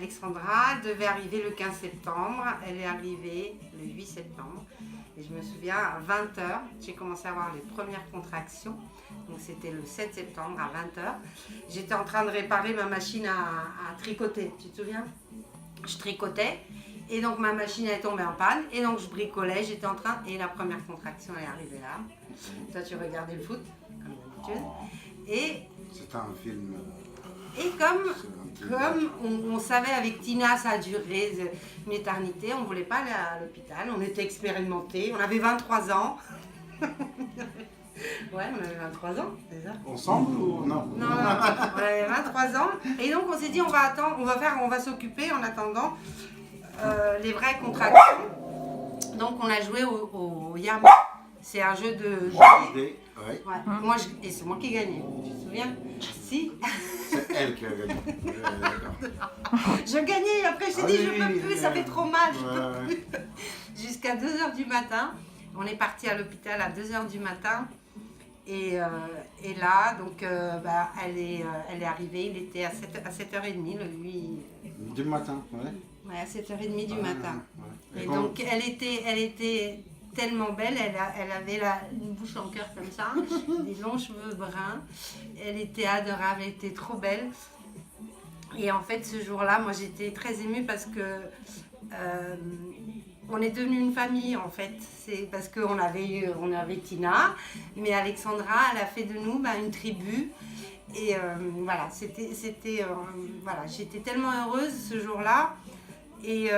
Alexandra devait arriver le 15 septembre, elle est arrivée le 8 septembre. Et je me souviens, à 20h, j'ai commencé à avoir les premières contractions. Donc c'était le 7 septembre à 20h. J'étais en train de réparer ma machine à tricoter, tu te souviens? Je tricotais et donc ma machine est tombée en panne et donc je bricolais, j'étais en train et la première contraction est arrivée là. Toi tu regardais le foot, comme d'habitude. Et C'était un film. comme on savait avec Tina, ça a duré une éternité, on ne voulait pas aller à l'hôpital, on était expérimentés, on avait 23 ans. Ouais, on avait 23 ans, c'est ça? Ensemble ou non? Non, on avait 23 ans. Et donc on s'est dit, on va attendre, on va s'occuper en attendant les vraies contractions. Donc on a joué au Yam. C'est un jeu de jouer. Ouais. Ouais. Et c'est moi qui ai gagné, tu te souviens? Si. C'est elle qui a gagné. D'accord. Je gagnais et après j'ai dit je peux plus, ça fait trop mal, je peux plus. Jusqu'à 2h du matin. On est parti à l'hôpital à 2h du matin. Et là, donc, elle est arrivée, il était à 7h30, le 8... Du matin, ouais. Ouais, à 7h30 du matin. Ouais. Et donc, elle était tellement belle, elle avait une bouche en cœur comme ça, des longs cheveux bruns. Elle était adorable, elle était trop belle. Et en fait, ce jour-là, moi, j'étais très émue parce que... on est devenu une famille en fait, c'est parce qu'on avait Tina, mais Alexandra, elle a fait de nous une tribu. Et voilà, voilà, j'étais tellement heureuse ce jour-là. Et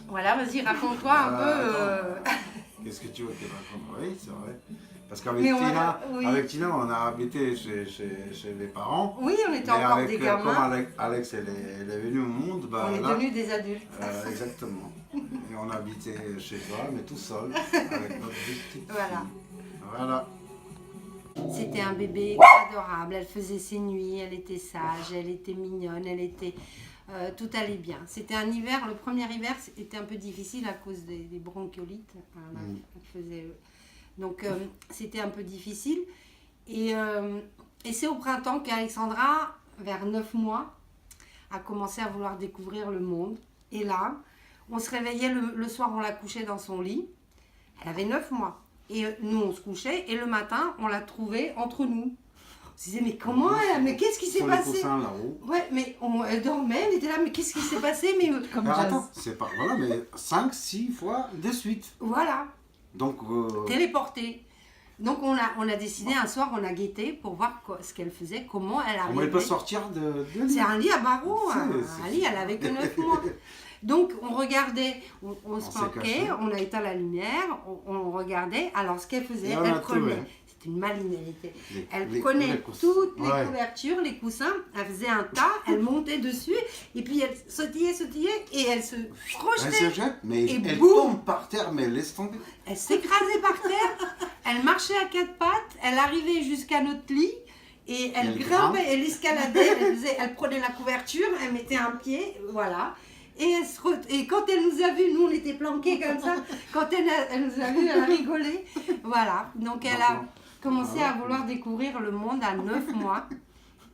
voilà, vas-y, raconte-toi un peu. Qu'est-ce que tu veux que je raconte? Oui, c'est vrai. Parce qu'avec Tina, on a habité chez les parents. Oui, on était encore des gamins. Comme Alex, elle est venue au monde, on est devenus des adultes. Exactement. Et on habitait chez toi, mais tout seul, avec notre petite Voilà. fille. Voilà. C'était un bébé adorable, elle faisait ses nuits, elle était sage, elle était mignonne, tout allait bien. C'était un hiver, le premier hiver était un peu difficile à cause des bronchiolites. Donc c'était un peu difficile. Et c'est au printemps qu'Alexandra, vers 9 mois, a commencé à vouloir découvrir le monde. Et là, on se réveillait le soir, on la couchait dans son lit. Elle avait 9 mois. Et nous, on se couchait. Et le matin, on la trouvait entre nous. On se disait, mais comment elle... Mais qu'est-ce qui s'est passé? Sur les coussins là-haut. Ouais, mais elle dormait, elle était là. Mais qu'est-ce qui s'est passé? Mais comme attends, c'est pas... Voilà, mais 5-6 fois de suite. Voilà. Donc... Téléportée. Donc on a décidé un soir, on a guetté pour voir ce qu'elle faisait, comment elle arrivait. Comment elle peut sortir de C'est un lit à barreaux, un lit, elle avait que 9 mois. Donc on regardait, on se planquait, on a éteint la lumière, on regardait. Alors ce qu'elle faisait, elle prenait, c'était une maline, elle prenait toutes les couvertures, les coussins, elle faisait un tas, elle montait dessus, et puis elle sautillait, et elle se projetait. Elle se jette, mais et elle boum, tombe par terre, mais elle laisse tomber. Elle s'écrasait par terre, elle marchait à 4 pattes, elle arrivait jusqu'à notre lit. Et elle grimpait, elle escaladait, elle prenait la couverture, elle mettait un pied, voilà. Et quand elle nous a vus, nous on était planqués comme ça, quand elle nous a vus, elle a rigolé. Voilà, donc elle a commencé à vouloir découvrir le monde à 9 mois.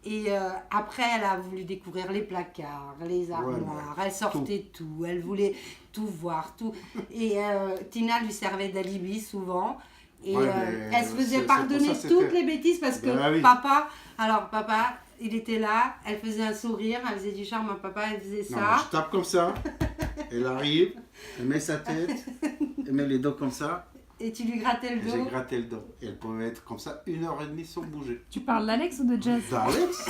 Et après, elle a voulu découvrir les placards, les armoires, elle sortait tout, elle voulait tout voir, tout. Et Tina lui servait d'alibi souvent. Et elle se faisait pardonner toutes les bêtises parce que papa, il était là, elle faisait un sourire, elle faisait du charme à papa, elle faisait ça. Non, je tape comme ça, elle arrive, elle met sa tête, elle met les dos comme ça. Et tu lui grattais le dos. J'ai gratté le dos. Et elle pouvait être comme ça 1h30 sans bouger. Tu parles d'Alex ou de Jess? D'Alex.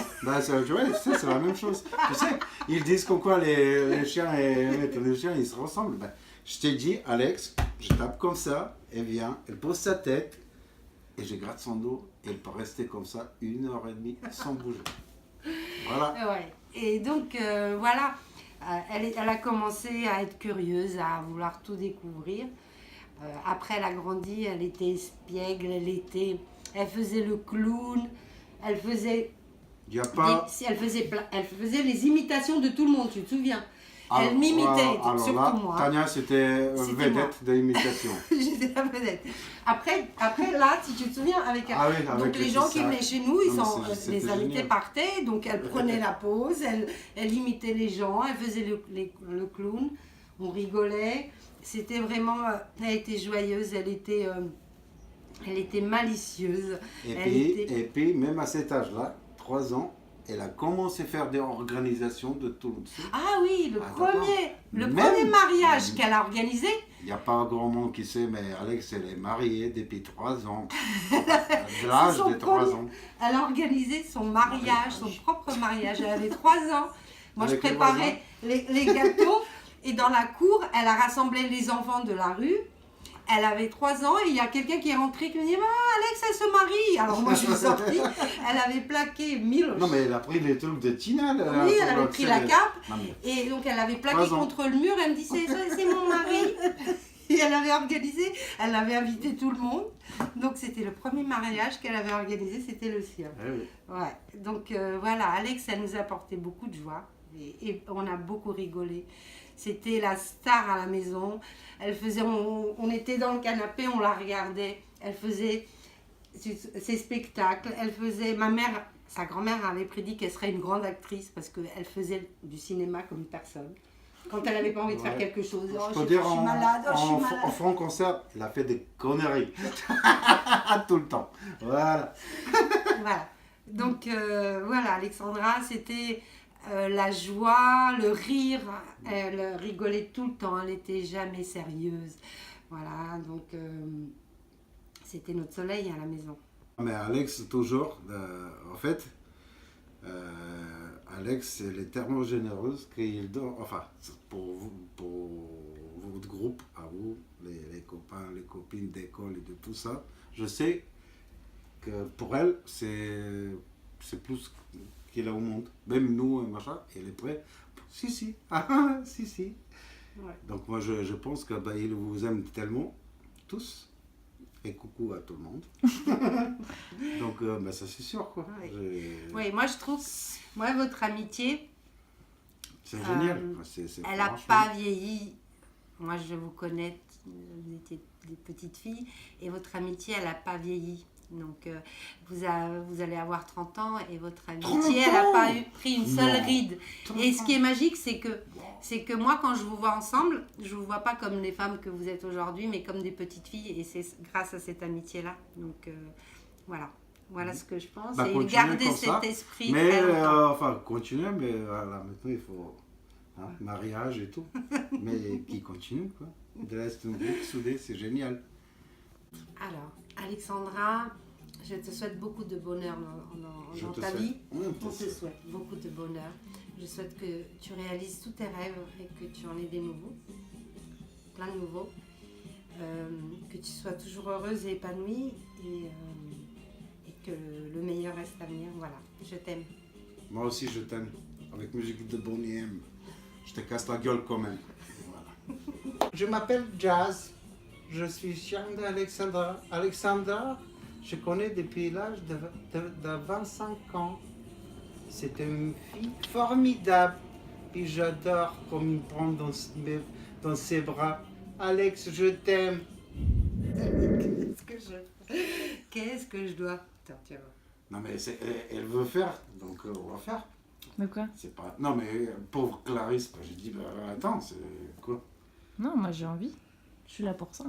C'est la même chose. Tu sais, ils disent comme quoi les chiens et les chiens, ils se ressemblent. Je t'ai dit, Alex, je tape comme ça, elle vient, elle pose sa tête, et je gratte son dos, et elle peut rester comme ça 1h30 sans bouger. Voilà. Ouais. Et donc, voilà, elle a commencé à être curieuse, à vouloir tout découvrir. Après, elle a grandi, elle était espiègle, elle faisait le clown, elle faisait les imitations de tout le monde, tu te souviens? Elle m'imitait, alors surtout là, moi. Tania, c'était C'était vedette de l'imitation. J'étais la vedette. Après, là, si tu te souviens, avec, Ah oui, avec donc les gens qui ça. venaient chez nous, Non, mais c'était les invités génial. partaient, donc elle prenait la pause, elle imitait les gens, elle faisait le clown, on rigolait. C'était vraiment, elle était joyeuse, elle était malicieuse. Et puis, même à cet âge-là, 3 ans, elle a commencé à faire des organisations de tout le monde. Ah oui, le Même- premier mariage qu'elle a organisé, Il n'y a pas grand monde qui sait, mais Alex, elle est mariée depuis 3 ans. De l'âge son de 3 premier- ans. elle a organisé son mariage, son propre mariage. Elle avait 3 ans. Moi, Avec je les préparais les gâteaux. Et dans la cour, elle a rassemblé les enfants de la rue. Elle avait 3 ans et il y a quelqu'un qui est rentré qui me dit ah, Alex, elle se marie. Alors moi, je suis sortie. Elle avait plaqué 1000. Non, mais elle a pris les trucs de Tina. Oui, elle avait pris la cape. Non, mais Et donc, elle avait plaqué 3 ans. contre le mur. Elle me dit c'est mon mari. Et elle avait organisé, elle avait invité tout le monde. Donc, c'était le premier mariage qu'elle avait organisé, c'était le sien. Eh oui. Ouais, donc voilà, Alex, elle nous a apporté beaucoup de joie et on a beaucoup rigolé. C'était la star à la maison. Elle faisait, on était dans le canapé, on la regardait. Elle faisait ses spectacles. Elle faisait, ma mère, sa grand-mère avait prédit qu'elle serait une grande actrice parce qu'elle faisait du cinéma comme personne. Quand elle n'avait pas envie de faire quelque chose, oh, Je peux dire, suis malade, oh, je suis malade. en franc concert, elle a fait des conneries. Tout le temps. Voilà. Voilà. Donc voilà, Alexandra, c'était la joie, le rire. Elle rigolait tout le temps, elle n'était jamais sérieuse. Voilà, donc c'était notre soleil à la maison. Mais Alex, toujours, en fait, Alex, elle est tellement généreuse qu'il donne, enfin, pour votre groupe, à vous, les copains, les copines d'école et de tout ça, je sais que pour elle, c'est plus qu'il a au monde. Même nous, machin, elle est prête. Si, si. Ouais. Donc moi, je pense que il vous aime tellement, tous. Et coucou à tout le monde. Donc, ça c'est sûr, quoi. Oui. Oui, moi je trouve, votre amitié, C'est génial. elle n'a pas vieilli. Moi je vous connais, vous étiez des petites filles, et votre amitié, elle n'a pas vieilli. Donc vous allez avoir 30 ans et votre amitié, elle n'a pas pris une seule ride. Et ce qui est magique, c'est que moi, quand je vous vois ensemble, je ne vous vois pas comme les femmes que vous êtes aujourd'hui, mais comme des petites filles. Et c'est grâce à cette amitié-là. Donc voilà ce que je pense. Et garder cet esprit. Mais continuer, mais voilà, maintenant il faut mariage et tout. Mais qui continue, quoi. De reste un groupe soudé, c'est génial. Alors, Alexandra, je te souhaite beaucoup de bonheur dans ta vie. On te souhaite beaucoup de bonheur. Je souhaite que tu réalises tous tes rêves et que tu en aies des nouveaux, plein de nouveaux. Que tu sois toujours heureuse et épanouie et que le meilleur reste à venir. Voilà, je t'aime. Moi aussi, je t'aime. Avec musique de Bonnie M. Je te casse la gueule quand même. Voilà. Je m'appelle Jazz. Je suis chien d'Alexandra. Alexandra, je connais depuis l'âge de 25 ans. C'est une fille formidable. Puis j'adore comme il prend dans ses bras. Alex, je t'aime. Qu'est-ce que je dois... Attends, tu vas voir. Non mais elle veut faire, donc on va faire. De quoi? C'est pas... Non mais pauvre Clarisse, j'ai dit, attends, c'est quoi? Non, moi j'ai envie. Je suis là pour ça.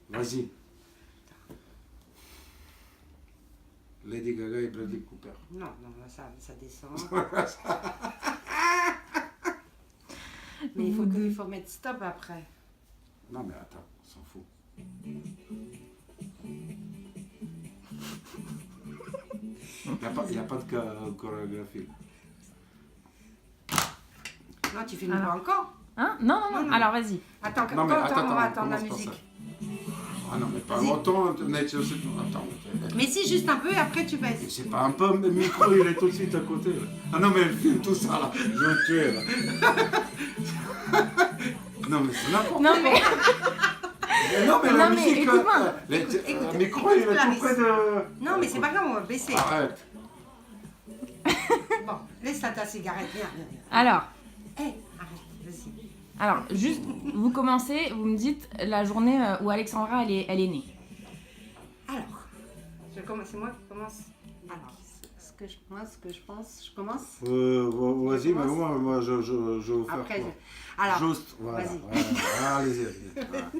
Vas-y. Lady Gaga et Bradley Cooper. Non, là, ça descend. Mais il faut mettre stop après. Non mais attends, on s'en fout. Il n'y a pas de chorégraphie. Non, tu filmes pas encore. Hein? Non. Alors vas-y. Attends, Non, mais attends, on va attendre la commence par musique. ça. Ah non, mais pas longtemps, attends. Mais si, juste un peu et après tu baisses. C'est pas un peu, le micro il est tout de suite à côté. Là. Ah non, mais elle filme tout ça là, je vais me tuer là. Non, mais c'est n'importe quoi. Non mais. Non, mais la Non, mais musique, écoute-moi. le micro il est tout près de. Non, mais c'est pas grave, on va baisser. Arrête. Bon, laisse ta cigarette, viens. Alors, Arrête, vas-y. Alors, juste, vous commencez, vous me dites la journée où Alexandra, elle est née. Alors, c'est moi qui commence. Alors, ce que je pense, je commence. Vas-y, mais moi je vais vous faire Après, quoi alors, Juste, voilà. vas-y. Voilà. Allez-y. Voilà.